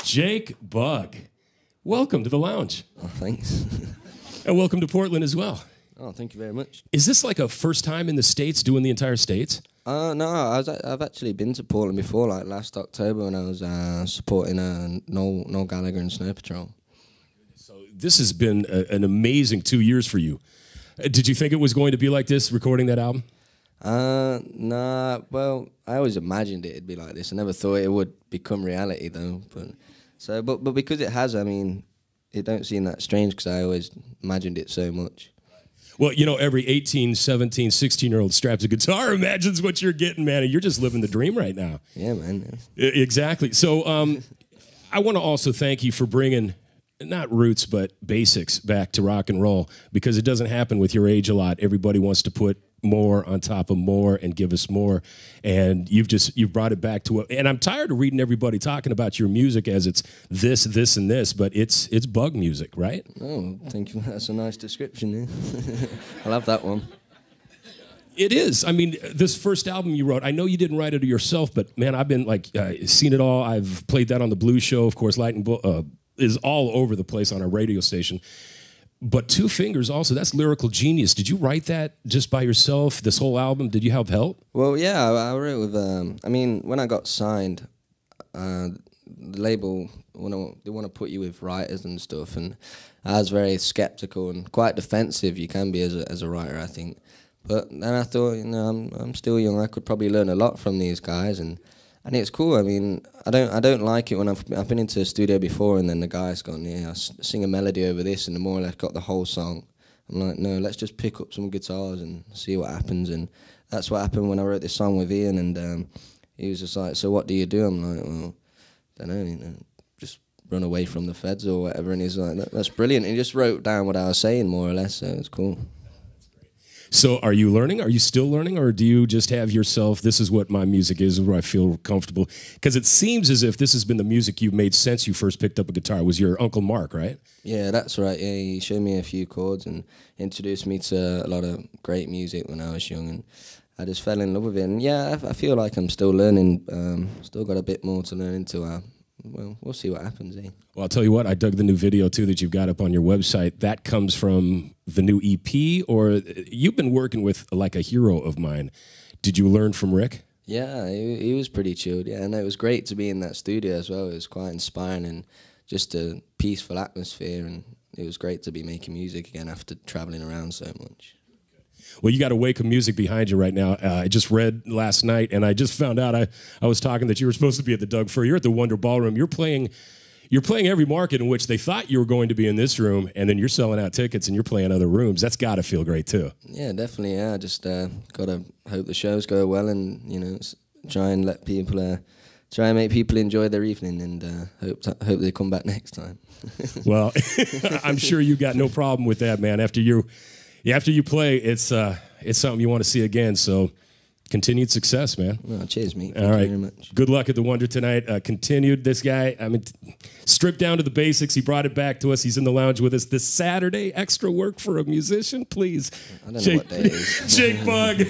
Jake Bugg, welcome to the lounge. Oh, thanks. And welcome to Portland as well. Oh, thank you very much. Is this like a first time in the States, doing the entire States? No, I've actually been to Portland before, like last October when I was supporting Noel Gallagher and Snow Patrol. So this has been an amazing 2 years for you. Did you think it was going to be like this, recording that album? Nah, well, I always imagined it'd be like this. I never thought it would become reality though. But because it has, I mean, it don't seem that strange because I always imagined it so much. Well, you know, every 18, 17, 16-year-old straps a guitar, imagines what you're getting, man, and you're just living the dream right now. Yeah, man. Exactly. So I want to also thank you for bringing, not roots, but basics back to rock and roll, because it doesn't happen with your age a lot. Everybody wants to put more on top of more and give us more, and you've brought it back to it. And I'm tired of reading everybody talking about your music as it's this, this, and this, but it's Bugg music, right? Oh, thank you. That's a nice description. Yeah. I love that one. It is. I mean, this first album you wrote, I know you didn't write it yourself, but man, I've been like seen it all. I've played that on the Blues Show, of course. Lightning is all over the place on our radio station. But Two Fingers also, that's lyrical genius. Did you write that just by yourself, this whole album? Did you have help? Well, yeah, I wrote with, I mean, when I got signed, the label, they want to put you with writers and stuff, and I was very skeptical and quite defensive. You can be as a writer, I think. But then I thought, you know, I'm still young. I could probably learn a lot from these guys, and it's cool. I mean, I don't like it when I've been into a studio before and then the guy's gone, yeah, I'll sing a melody over this, and the more or less got the whole song. I'm like, no, let's just pick up some guitars and see what happens. And that's what happened when I wrote this song with Ian, and he was just like, so what do you do? I'm like, well, don't know, you know, just run away from the feds or whatever. And he's like, that's brilliant. And he just wrote down what I was saying more or less, so it's cool. So are you learning? Are you still learning? Or do you just have yourself, this is what my music is, where I feel comfortable? Because it seems as if this has been the music you've made since you first picked up a guitar. It was your Uncle Mark, right? Yeah, that's right. Yeah, he showed me a few chords and introduced me to a lot of great music when I was young. And I just fell in love with it. And yeah, I feel like I'm still learning. Still got a bit more to learn into well, we'll see what happens, eh? Well, I'll tell you what, I dug the new video, too, that you've got up on your website. That comes from the new EP, or you've been working with, like, a hero of mine. Did you learn from Rick? Yeah, he was pretty chilled, yeah, and it was great to be in that studio as well. It was quite inspiring and just a peaceful atmosphere, and it was great to be making music again after traveling around so much. Well, you got a wake of music behind you right now. I just read last night, and I just found out I was talking that you were supposed to be at the Doug Fur. You're at the Wonder Ballroom. You're playing every market in which they thought you were going to be in this room, and then you're selling out tickets and you're playing other rooms. That's got to feel great too. Yeah, definitely. Yeah, just gotta hope the shows go well, and you know, try and let people try and make people enjoy their evening, and hope they come back next time. Well, I'm sure you got no problem with that, man. After you play, it's something you want to see again. So, continued success, man. Oh, cheers, mate. All right. Thank you very much. Good luck at the Wonder tonight. Continued. This guy, I mean, stripped down to the basics. He brought it back to us. He's in the lounge with us this Saturday. Extra work for a musician, please. I don't know what day it is. Jake Bugg.